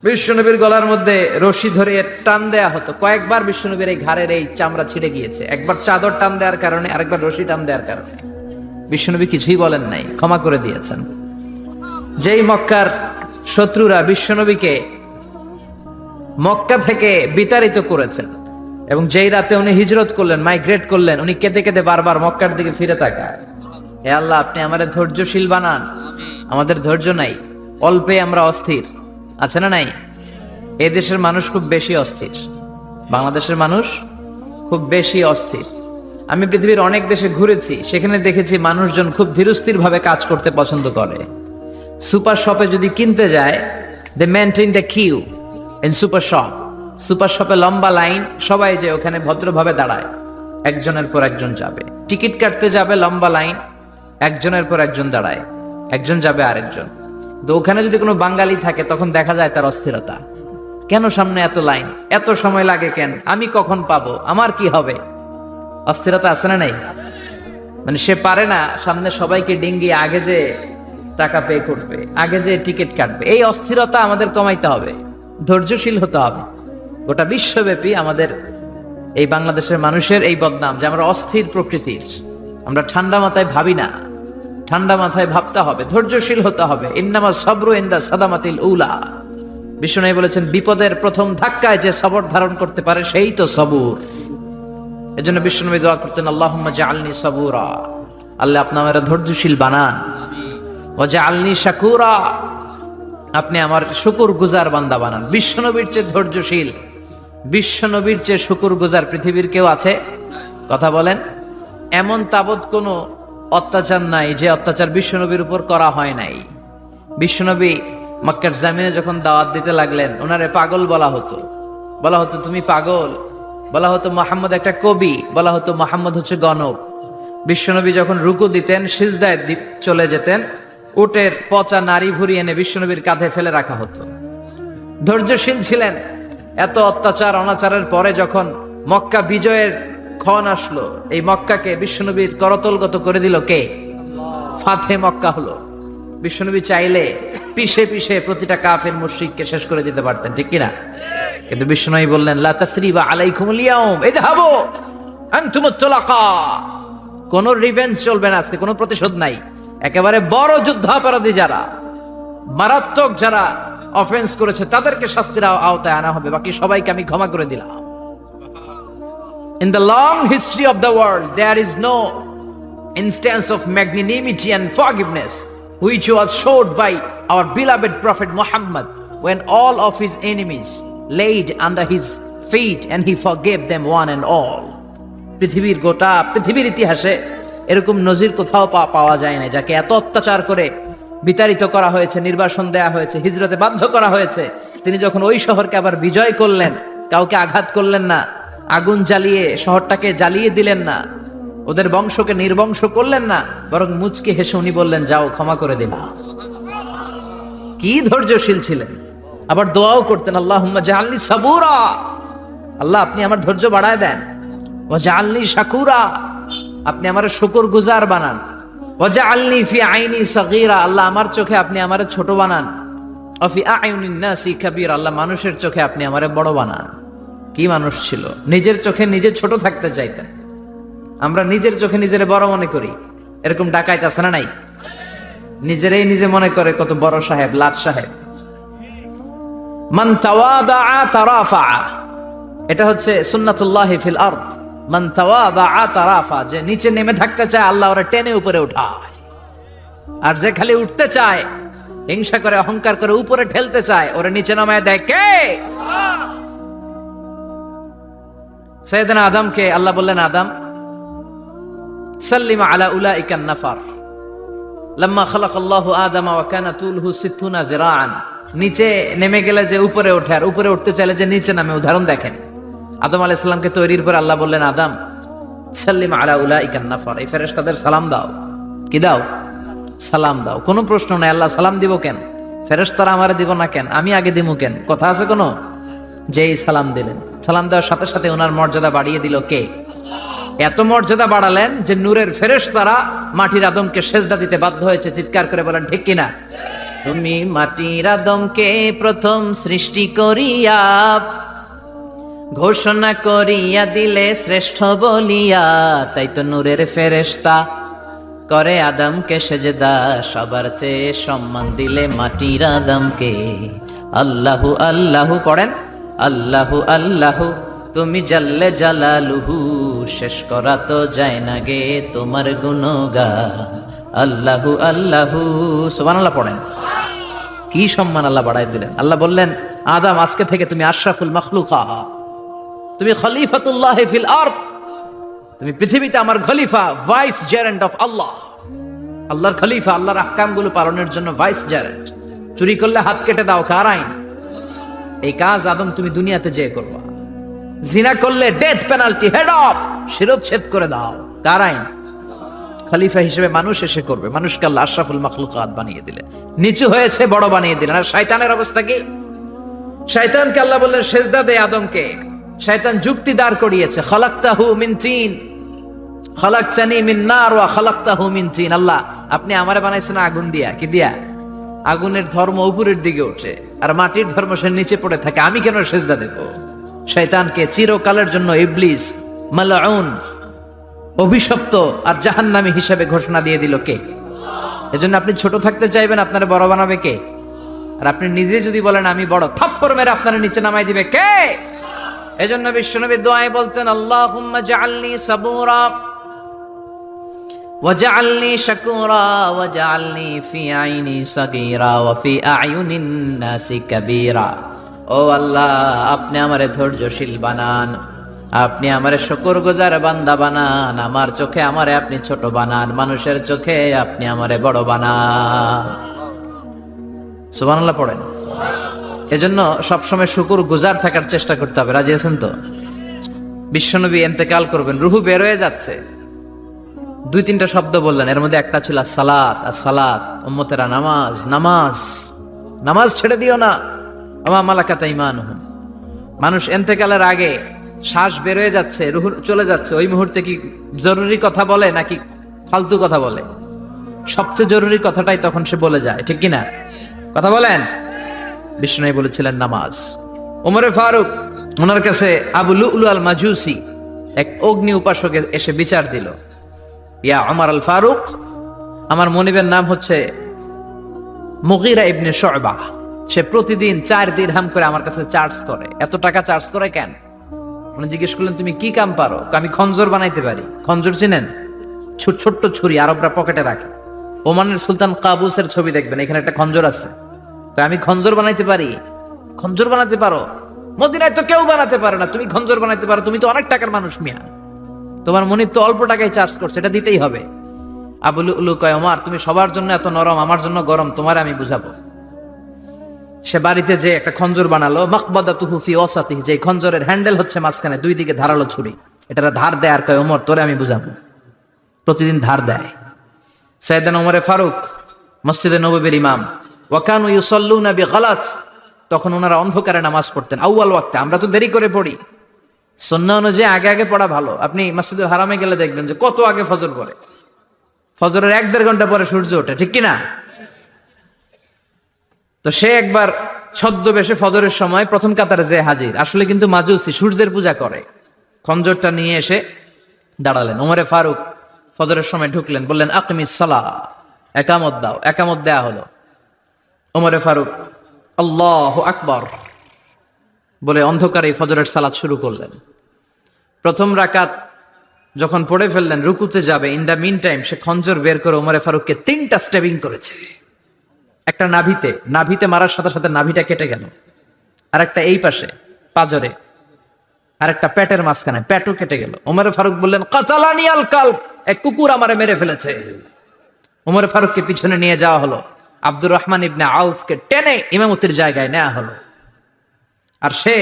বিশ্বনবীর গলার মধ্যে রশি ধরে টান দেয়া হতো। কয়েকবার বিশ্বনবীর এই ঘাড়ের এই চামড়া ছিঁড়ে গিয়েছে, একবার চাদর টান দেওয়ার কারণে, আরেকবার রশি টান দেওয়ার কারণে। বিশ্বনবী কিছুই বলেন নাই, ক্ষমা করে দিয়েছেন। যেই মক্কার শত্রুরা বিশ্বনবীকে মক্কা থেকে বিতাড়িত করেছেন এবং যেই রাতে উনি হিজরত করলেন, মাইগ্রেট করলেন, উনি কেঁদে কেঁদে বারবার মক্কার দিকে ফিরে তাকায়, হে আল্লাহ, আপনি আমাদের ধৈর্যশীল বানান। আমাদের ধৈর্য নাই, অল্পে আমরা অস্থির। আছে না নাই? এই দেশের মানুষ খুব বেশি অস্থির, বাংলাদেশের মানুষ খুব বেশি অস্থির। আমি পৃথিবীর অনেক দেশে ঘুরেছি, সেখানে দেখেছি মানুষজন খুব ধীরস্থির ভাবে কাজ করতে পছন্দ করে। সুপার শপে যদি কিনতে যায়, they maintain the queue in super shop. Super শপে লম্বা লাইন, সবাই যে ওখানে ভদ্রভাবে দাঁড়ায়, একজনের পর একজন যাবে। টিকিট কাটতে যাবে, লম্বা লাইন, একজনের পর একজন দাঁড়ায়, একজন যাবে আরেকজন। তো ওখানে যদি কোনো বাঙালি থাকে, তখন দেখা যায় তার অস্থিরতা। কেন সামনে এত লাইন, এত সময় লাগে কেন, আমি কখন পাবো, আমার কি হবে? অস্থিরতা আছে না নাই? মানে সে পারে না সামনে সবাইকে ডিঙ্গিয়ে আগে যে টাকা পে করবে, আগে যে টিকিট কাটবে। এই অস্থিরতা আমাদের কমাইতে হবে, ধৈর্যশীল হতে হবে। গোটা বিশ্বব্যাপী আমাদের এই বাংলাদেশের মানুষের এই বদনাম যে আমরা অস্থির প্রকৃতির, আমরা ঠান্ডা মাথায় ভাবি না। ঠান্ডা মাথায় ভাবতে হবে, ধৈর্যশীল হতে হবে। ইন্নামা সবরু ইনদা সাদামাতিল উলা। বিষ্ণু বলেছেন, বিপদের প্রথম ধাক্কায় যে সবর ধারণ করতে পারে সেই তো সবুর। এজন্য বিষ্ণু দোয়া করতেন, আল্লাহুম্মা জাআলনি সাবুরা, আল্লাহ আপনি আমারে ধৈর্যশীল বানান। ওয়া জাআলনি শাকুরা, আপনি আমার শুকরগুজার বান্দা বানান। বিশ্বনবীর চেয়ে ধৈর্যশীল, বিশ্বনবীর চেয়ে শুকরগুজার পৃথিবীর কেউ আছে? কথা বলেন। এমন তাবৎ কোনো অত্যাচার নাই যে অত্যাচার বিশ্বনবীর উপর করা হয় নাই। বিশ্বনবী মক্কার জামিনে যখন দাওয়াত দিতে লাগলেন, ওনারে পাগল বলা হতো, বলা হতো তুমি পাগল, বলা হতো মুহাম্মদ একটা কবি, বলা হতো মুহাম্মদ হচ্ছে গণক। বিশ্বনবী যখন রুকু দিতেন, সিজদায় চলে যেতেন, উটের পচা নারী ভুরি এনে বিশ্বনবীর কাঁধে ফেলে রাখা হতো। ধৈর্যশীল ছিলেন। এত অত্যাচার অনাচারের পরে যখন মক্কা বিজয়ের ক্ষণ আসলো, এই মক্কাকে বিশ্বনবীর করতলগত করে দিল কে? ফাতে মক্কা হলো। বিশ্বনবী চাইলে পিছে পিছে প্রতিটা কাফের মুশরিককে শেষ করে দিতে পারতেন, ঠিক কিনা? কিন্তু বিশ্বনবী বললেন, লা তাসরিবা আলাইকুমুল ইয়াউম ইযহাবু আনতুমুত তুলাকা। কোনো রিভেঞ্জ চলবে না আজকে, কোনো প্রতিশোধ নাই। একেবারে বড় যুদ্ধাপরাধী যারা, মারাত্মক যারা অফেন্স করেছে, তাদেরকে শাস্তির আওতায় আনা হবে, বাকি সবাইকে আমি ক্ষমা করে দিলাম। In the long history of the world, there is no instance of magnanimity and forgiveness which was showed by our beloved Prophet Muhammad when all of his enemies laid under his feet and he forgave them one and all. পৃথিবীর গোটা পৃথিবীর ইতিহাসে এরকম নজির কোথাও পাওয়া যায় না, যাকে এত অত্যাচার করে বিতাড়িত করা হয়েছে, নির্বাসন দেয়া হয়েছে, হিজরতে বাধ্য করা হয়েছে। তিনি যখন ওই শহরকে আবার বিজয় করলেন, কাউকে আঘাত করলেন না, আগুন জ্বালিয়ে শহরটাকে জ্বালিয়ে দিলেন না, ওদের বংশকে নির্বংশ করলেন না, বরং মুচকি হেসে উনি বললেন, যাও ক্ষমা করে দিলাম। কি ধৈর্যশীল ছিলেন। আবার দোয়াও করতেন, আল্লাহুম্মা জাআলনি সাবুরা, আল্লাহ আপনি আমার ধৈর্য বাড়ায় দেন। ওয়া জাআলনি শাকুরা, আপনি আমার শুকরগুজার বানান। ওয়া জাআলনি ফি আইনি সাগীরা, আল্লাহ আমার চোখে আপনি আমারে ছোট বানান। ওয়া ফি আ'ইউনিন নাসি কাবীরা, আল্লাহ মানুষের চোখে আপনি আমারে বড় বানান। কি মানুষ ছিল, নিজের চোখে নিজে ছোট থাকতে চাইতেন। আমরা নিজের চোখে নিজের বড় মনে করি, এরকম ডাকাইত আছে না নাই? নিজেরাই নিজে মনে করে কত বড় সাহেব, লাট সাহেব। মান তাওয়াদা তারাফা, এটা হচ্ছে সুন্নাতুল্লাহি ফিল আরদ। মান তাওয়াদা তারাফা, যে নিচে নেমে থাকতে চায় আল্লাহ ওরা টেনে উপরে উঠায়, আর যে খালি উঠতে চায়, হিংসা করে অহংকার করে উপরে ঠেলতে চায়, ওরা নিচে নামায় দেয় কে? সাইয়েদনা আদমকে আল্লাহ বললেন, আদম সাল্লিমা আলা উলাইকান নাফার লাম্মা খালাকাল্লাহু আদামা ওয়া কানা তুলহু 60 যিরাআন। নিচে নেমে গেলে যে উপরে ওঠে, আর উপরে উঠতে চাইলে যে নিচে নামে। উদাহরণ দেখেন, আদম আলাইহিস সালামকে তৈরির পর আল্লাহ বললেন, আদম সাল্লিমা আলা উলাইকান নাফার, এই ফেরেশতাদের সালাম দাও। কি দাও? সালাম দাও। কোনো প্রশ্ন নাই, আল্লাহ সালাম দিব কেন? ফেরেশতারা আমারে দিব না কেন? আমি আগে দিমু কেন? কথা আছে কোনো? যেই সালাম দিলেন, সালাম দেওয়ার সাথে সাথে ওনার মর্যাদা বাড়িয়ে দিল কে? এত মর্যাদা বাড়ালেন যে নূরের ফেরেশতারা মাটির আদমকে সেজদা দিতে বাধ্য হয়েছে। চিৎকার করে বলেন ঠিক কিনা? তুমি মাটির আদমকে প্রথম সৃষ্টি করিয়া ঘোষণা করিয়া দিলে শ্রেষ্ঠ বলিয়া, তাই তো নূরের ফেরেশতা করে আদমকে সেজদা, সবার চেয়ে সম্মান দিলে মাটির আদমকে। আল্লাহু আল্লাহু পড়েন, আল্লাহু আল্লাহু তুমি জাল্লে জালালুহু, শেষ করা তো যায় না গে তোমার গুণগান। আল্লাহু আল্লাহু সুবহানাল্লাহ পড়েন। কি সম্মান আল্লাহ বাড়াই দিলেন। আল্লাহ বললেন, আদম আজকে থেকে তুমি আশরাফুল মাখলুকাত, তুমি খলিফাতুল্লাহ ফিল আরদ, তুমি পৃথিবীতে আমার খলিফা, ভাইস জেরেন্ট অফ আল্লাহ। আল্লাহর খলিফা, আল্লাহর আহকামগুলো পালনের জন্য ভাইস জেরেন্ট। চুরি করলে হাত কেটে দাও, কার আইন? এই কাজ আদম তুমি দুনিয়াতে যেয়ে করবা। জিনা করলে ডেথ পেনাল্টি, হেড অফ, শিরচ্ছেদ করে দাও, কার আইন? খলিফা হিসেবে মানুষ এসে করবে। মানুষকে আল্লাহ আশরাফুল মাখলুকাত বানিয়ে দিলেন, নিচু হয়েছে বড় বানিয়ে দিলেন। আর শয়তানের অবস্থা কি? শয়তানকে আল্লাহ বললেন সেজদা দে আদমকে। শয়তান যুক্তি দাঁড় করিয়েছে, খালাকতাহু মিন তিন খালাকতানি মিন নার ওয়া খালাকতাহু মিন তিন। আল্লাহ আপনি আমারে বানাইছেন আগুন দিয়া, কি দিয়া? আগুনের ধর্ম উপরের দিকে ওঠে আর মাটির ধর্ম সে নিচে পড়ে থাকে, আমি কেন সেজদা দেব? শয়তানকে চিরকালের জন্য ইবলিস মালউন, অভিশপ্ত আর জাহান্নামী হিসেবে ঘোষণা দিয়ে দিল কে? এজন্য আপনি ছোট থাকতে চাইবেন, আপনারা বড় বানাবে কে? আর আপনি নিজে যদি বলেন আমি বড়, থাপ্পড় মেরে আপনারা নিচে নামাই দিবে কে? এজন্য বিশ্বনবী দোয়ায় বলতেন, আল্লাহুম্মা জাআলনি সাবুরা ওয়াজআলনি শাকুরা ওয়াজআলনি ফি আইনি সাগীরা ওয়া ফি আয়ুনিন নাসি কাবীরা। ও আল্লাহ, আপনি আমারে ধৈর্যশীল বানান, আপনি আমারে শুকরগুজার বান্দা বানান, আমার চোখে আমারে আপনি ছোট বানান, মানুষের চোখে আপনি আমারে বড় বানান। সুবহানাল্লাহ পড়েন। এজন্য সবসময় শুকরগুজার থাকার চেষ্টা করতে হবে। রাজি আছেন তো? বিশ্বনবী ইন্তেকাল করবেন, রুহু বের হয়ে যাচ্ছে, দুই তিনটা শব্দ বললেন, এর মধ্যে একটা ছিল সালাত। আর সালাত, উম্মতেরা নামাজ, নামাজ, নামাজ ছেড়ে দিও না। আমা মালাকাত ঈমানুহুম। মানুষ ইন্তেকালের আগে শ্বাস বের হয়ে যাচ্ছে, রুহু চলে যাচ্ছে, ওই মুহূর্তে কি জরুরি কথা বলে নাকি ফালতু কথা বলে? সবচেয়ে জরুরি কথাটাই তখন সে বলে যায়, ঠিক কিনা? কথা বলেন। বিষ্ণু বলেছিলেন নামাজ। ওমরে ফারুক, ওনার কাছে আবু লুলু আল মাজুসি, এক অগ্নি উপাসক এসে বিচার দিল, ইয়া ওমর আল ফারুক, আমার মনিবের নাম হচ্ছে মুগীরা ইবনে শুবা, সে প্রতিদিন 4 দিরহাম করে আমার কাছে চার্জ করে। এত টাকা চার্জ করে কেন? উনি জিজ্ঞেস করলেন, তুমি কি কাম পারো? আমি খঞ্জর বানাইতে পারি। খঞ্জর চিনেন? ছোট্ট ছুরি আরবরা পকেটে রাখে। ওমানের সুলতান কাবুসের ছবি দেখবেন, এখানে একটা খঞ্জর আছে। আমি খঞ্জর বানাইতে পারি। খঞ্জর বানাতে পারো? মদিনায় তো কেউ বানাতে পারে না, তুমি খঞ্জর বানাইতে পারো? তুমি তো অনেক টাকার মানুষ মিয়া, তোমার মনিব তো অল্প টাকায় চার্জ করছে, এটা দিতেই হবে। আবু লুলু কয়, ওমর তুমি সবার জন্য এত নরম, আমার জন্য গরম, তোমার আমি বুঝাবো। সে বাড়িতে যে একটা খঞ্জর বানালো, মাকবাদাতুহু ফি ওয়াসাতিহি, যে খঞ্জরের হ্যান্ডেল হচ্ছে মাঝখানে, দুই দিকে ধারালো ছুরি, এটার ধার দেয়। আর কয়, ওমর তোরে আমি বুঝাবো। প্রতিদিন ধার দেয়। সাইয়েদনা ওমরে ফারুক মসজিদে নববীর ইমাম, ওয়া কানু ইউসাল্লুনা বিগালাস, তখন ওনারা অন্ধকারে নামাজ পড়তেন আউয়াল ওয়াক্তে। আমরা তো দেরি করে পড়ি, সুন্নাহ অনুযায়ী আগে আগে পড়া ভালো। আপনি মসজিদুল হারামে গেলে দেখবেন যে কত আগে ফজর পড়ে। ফজরের 1-1.5 ঘন্টা পরে সূর্য ওঠে, ঠিক কিনা? তো সে একবার ছদ্মবেশে ফজরের সময় প্রথম কাতারে যে হাজির, আসলে কিন্তু মাজুসি, সূর্যের পূজা করে। খঞ্জরটা নিয়ে এসে দাঁড়ালেন। ওমরে ফারুক ফজরের সময় ঢুকলেন, বললেন আকিমিস সালাহ, একামত দাও। একামত দেয়া হলো। ওমরে ফারুক আল্লাহু আকবার বলে অন্ধকারে ফজরের সালাত শুরু করলেন। প্রথম রাকাত যখন পড়ে ফেললেন, রুকুতে যাবে, ইন দা মিন টাইম সে খঞ্জর বের করে ওমরে ফারুককে 3টা স্টেবিং করেছে। একটা নাভিতে মারার সাথে সাথে নাভিটা কেটে গেল, আর একটা এই পাশে পাজরে, আর একটা পেটের মাঝখানে, পেটও কেটে গেল। ওমরে ফারুক বললেন, কাতালানি আল কালব, এক কুকুর আমারে মেরে ফেলেছে। ওমরে ফারুককে পিছনে নিয়ে যাওয়া হলো। আব্দুর রহমান ইবনে আউফকে টেনে ইমামতির জায়গায় নেওয়া হলো। আর সে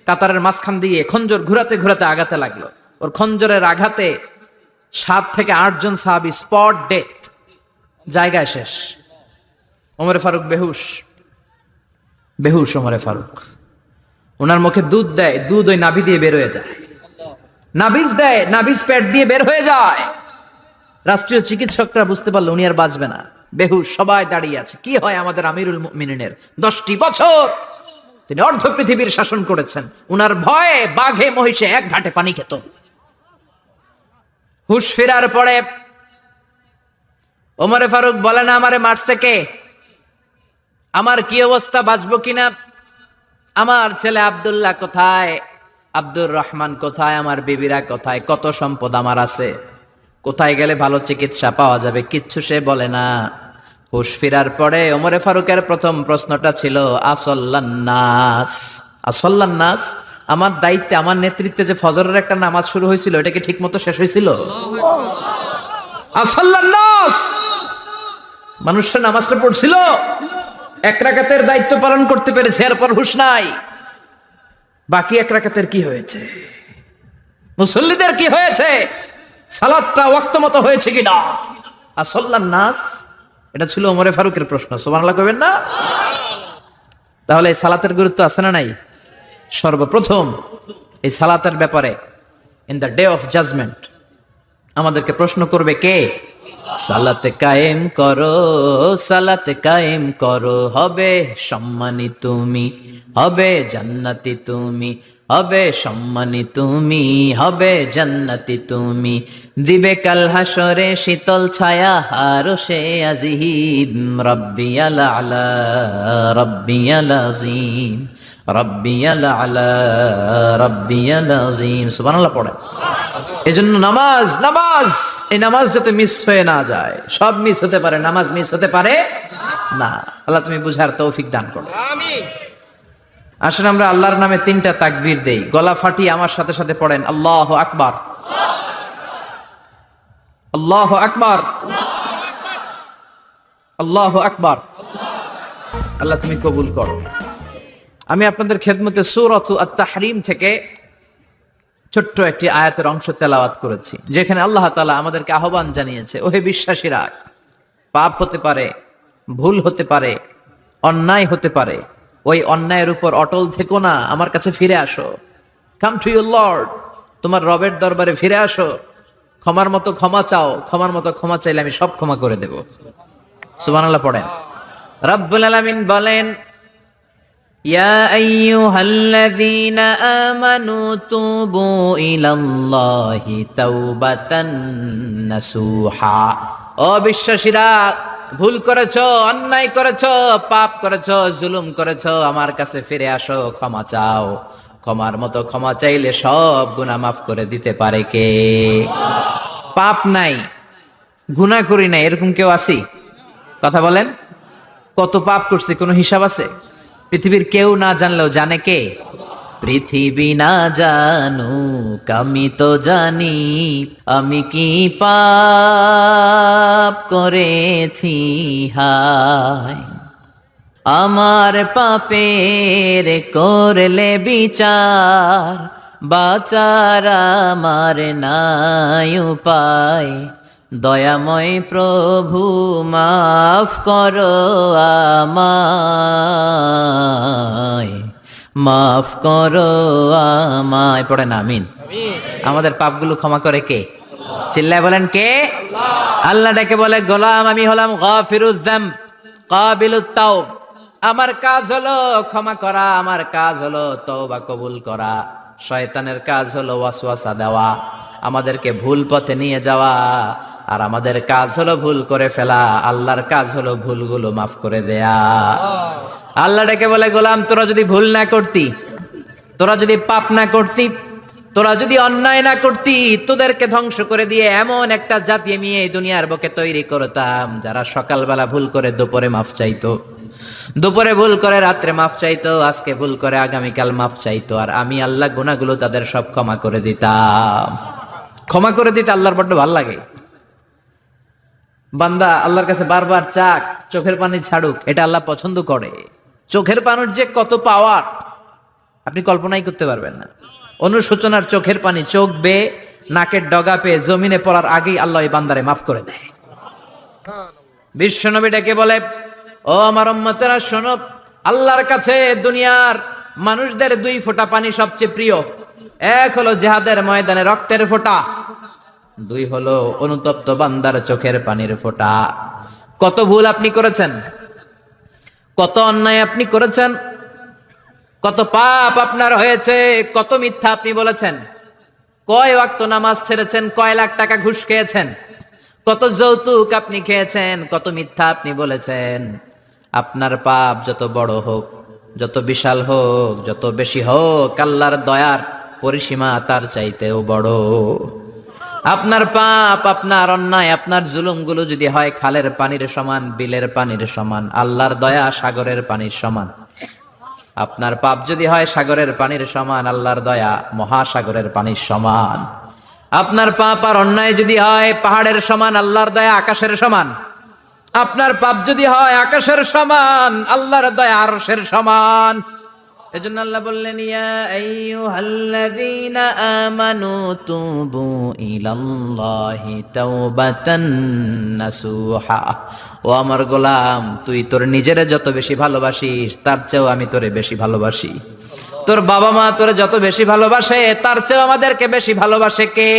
কাতারের মাঝখান দিয়ে খঞ্জর ঘুরাতে ঘুরাতে আগাতে লাগলো। ওর খঞ্জরের আঘাতে 7 থেকে 8 জন সাহাবী স্পট ডেথ, জায়গায় শেষ। ওমরে ফারুক বেহুশ। ওমরে ফারুক, ওনার মুখে দুধ দেয়, দুধ ওই নাভি দিয়ে বের হয়ে যায়। নাভিজ দেয়, নাভিজ পেট দিয়ে বের হয়ে যায়। রাষ্ট্রীয় চিকিৎসকরা বুঝতে পারলো উনি আর বাঁচবে না। বেহুশ, সবাই দাঁড়িয়ে আছে। কি হয় আমাদের আমিরুল মুমিনিনের? 10টি বছর তিনি অর্ধ পৃথিবীর শাসন করেছেন। উনার ভয়ে বাঘে মহিষে এক ঘাটে পানি খেত। হুশ ফেরার পরে ওমরে ফারুক বলেন, আমারে মারছে কে? আমার কি অবস্থা, বাঁচবো কিনা? আমার ছেলে আব্দুল্লাহ কোথায়? আব্দুর রহমান কোথায়? আমার বিবিরা কোথায়? কত সম্পদ আমার আছে, কোথায় গেলে ভালো চিকিৎসা পাওয়া যাবে? কিচ্ছু সে বলে না। হুশ ফিরার পরে ওমরে ফারুকের প্রথম প্রশ্নটা ছিল, আসল্লান্নাস, আসল্লান্নাস, আমার দায়িত্বে, আমার নেতৃত্বে যে ফজরের একটা নামাজ শুরু হয়েছিল, এটা কি ঠিক মতো শেষ হয়েছিল? আসল্লান্নাস, মানুষের নামাজটা পড়ছিল, এক রাকাতের দায়িত্ব পালন করতে পেরেছে, এরপর হুশ নাই। বাকি এক রাকাতের কি হয়েছে? মুসল্লিদের কি হয়েছে? সালাতটা ওয়াক্ত মতো হয়েছে কিনা? আসল্লান নাস, এটা ছিল ওমরে ফারুকের প্রশ্ন। সুবহানাল্লাহ কইবেন না? তাহলে এই সালাতের গুরুত্ব আছে না নাই? সর্বপ্রথম এই সালাতের ব্যাপারে in the day of judgement আমাদেরকে প্রশ্ন করবে কে? সালাতে কায়েম করো, সালাতে কায়েম করো, হবে সম্মানী তুমি, হবে জান্নাতি তুমি, হবে সম্মানী তুমি, হবে জান্নাতি তুমি, দিবে কাল হাসরে শীতল ছায়া আরশে আজিম, রাব্বিয়াল আলা, রাব্বিয়াল আযীম, রাব্বিয়াল আলা, রাব্বিয়াল আযীম। সুবহানাল্লাহ পড়ে। এজন্য নামাজ, নামাজ, এই নামাজ যাতে মিস হয়ে না যায়। সব মিস হতে পারে, নামাজ মিস হতে পারে না। আল্লাহ তুমি বুঝার তৌফিক দান করো, আমিন। আসেন আমরা আল্লাহর নামে 3টা তাকবীর দেই। গলা ফাটিয়ে আমার সাথে সাথে পড়েন, আল্লাহু আকবার, আল্লাহু আকবার, আল্লাহু আকবার। আল্লাহ তুমি কবুল করো। আমি আপনাদের খেদমতে সূরাত আত-তাহরীম থেকে ছোট্ট একটি আয়াতের অংশ তেলাওয়াত করেছি, যেখানে আল্লাহ তাআলা আমাদেরকে আহ্বান জানিয়েছে, ওহে বিশ্বাসীরা, পাপ হতে পারে, ভুল হতে পারে, অন্যায় হতে পারে, ওই অন্যায়ের উপর অটল থেকো না, আমার কাছে ফিরে আসো। কাম টু ইউর লর্ড, তোমার রবের দরবারে ফিরে আসো, ক্ষমার মতো ক্ষমা চাও, ক্ষমার মতো ক্ষমা চাইলে আমি সব ক্ষমা করে দেব। সুবহানাল্লাহ পড়েন। রব্বুল আলামিন বলেন, ইয়া আইয়ুহাল্লাযীনা আমানু তুবু ইলাল্লাহি তাওবাতান নাসুহা। ও বিশ্বাসীরা, ভুল করেছো, অন্যায় করেছো, পাপ করেছো, জুলুম করেছো, আমার কাছে ফিরে আসো, ক্ষমা চাও। ক্ষমার মতো ক্ষমা চাইলে সব গুনাহ মাফ করে দিতে পারে কে? পাপ নাই, গুনাহ করি নাই, এরকম কেউ আছি? কথা বলেন। কত পাপ করছি কোনো হিসাব আছে? পৃথিবীর কেউ না জানলেও জানে কে? পৃথিবী না জানুক আমি তো জানি, আমি কি পাপ করেছি হায়, আমার পাপের করলে বিচার, বাঁচার আমার নাই উপায়, দয়াময় প্রভু মাফ করো আমায়, মাফ করো আমায়। পড়েন আমিন। আমাদের পাপগুলো ক্ষমা করে কে? চিল্লায় বলেন কে? আল্লাহ ডেকে বলে, গোলাম আমি হলাম গাফিরুয যামব কাবিলুত তাওব। আমার কাজ হলো ক্ষমা করা, আমার কাজ হলো তওবা কবুল করা। শয়তানের কাজ হলো ওয়াসওয়াসা দেওয়া, আমাদেরকে ভুল পথে নিয়ে যাওয়া, আর আমাদের কাজ হলো ভুল করে ফেলা। আল্লাহর কাজ হলো ভুলগুলো মাফ করে দেয়া। আল্লাহ ডেকে বলে, গোলাম তোরা যদি ভুল না করতি, তোরা যদি পাপ না করতি, তোরা যদি অন্যায় না করতি, তোদেরকে ধ্বংস করে দিয়ে এমন একটা জাতি আমি এই দুনিয়ার বুকে তৈরি করতাম, যারা সকালবেলা ভুল করে দুপুরে মাফ চাইতো, দুপুরে ভুল করে রাত্রে মাফ চাইতো, আজকে ভুল করে আগামীকাল মাফ চাইতো, আর আমি আল্লাহ গুনাহগুলো তাদের সব ক্ষমা করে দিতাম। ক্ষমা করে দিতে আল্লাহর বড্ড ভালো লাগে। বান্দা আল্লাহর কাছে বারবার চাক, চোখের পানি ছাড়ুক, এটা আল্লাহ পছন্দ করে। চোখের পানির যে কত পাওয়ার আপনি কল্পনাই করতে পারবেন না। অনুশোচনার চোখের পানি, চোখ বেয়ে নাকের ডগা পেয়ে জমিনে পড়ার আগেই আল্লাহ এই বান্দারে মাফ করে দেয়। বিশ্বনবী ডেকে বলে, ও আমার উম্মতেরা শোনো, আল্লাহর কাছে দুনিয়ার মানুষদের 2 ফোঁটা পানি সবচেয়ে প্রিয়। এক হলো জিহাদের ময়দানে রক্তের ফোঁটা, 2 হলো অনুতপ্ত বান্দার চোখের পানির ফোঁটা। কত ভুল আপনি করেছেন, কত অন্যায় আপনি করেছেন, কত পাপ আপনার হয়েছে, কত মিথ্যা আপনি বলেছেন, কয় ওয়াক্ত নামাজ ছেড়েছেন, কয় লাখ টাকা ঘুষ খেয়েছেন, কত যৌতুক আপনি খেয়েছেন, কত মিথ্যা আপনি বলেছেন। আপনার পাপ যত বড় হোক, যত বিশাল হোক, যত বেশি হোক, আল্লাহর দয়ার পরিসীমা তার চাইতেও বড়। আপনার পাপ, আপনার অন্যায়, আপনার জুলুমগুলো যদি হয় খালের পানির সমান, বিলের পানির সমান, আল্লাহর দয়া সাগরের পানির সমান। আপনার পাপ যদি হয় সাগরের পানির সমান, আল্লাহর দয়া মহাসাগরের পানির সমান। আপনার পাপ আর অন্যায় যদি হয় পাহাড়ের সমান, আল্লাহর দয়া আকাশের সমান। আপনার পাপ যদি হয় আকাশের সমান, আল্লাহর দয়া আরশের সমান। এজন্য আল্লাহ বললেন, ইয়া আইয়ুহাল্লাযীনা আমানু তুবু ইলাল্লাহি তাওবাতান নাসুহা। ও আমার গোলাম, তুই তোর নিজেরে যত বেশি ভালোবাসিস তার চেয়েও আমি তোরে বেশি ভালোবাসি। তোর বাবা মা তোরে যত বেশি ভালোবাসে তার চেয়েও আমাদেরকে বেশি ভালোবাসে কে?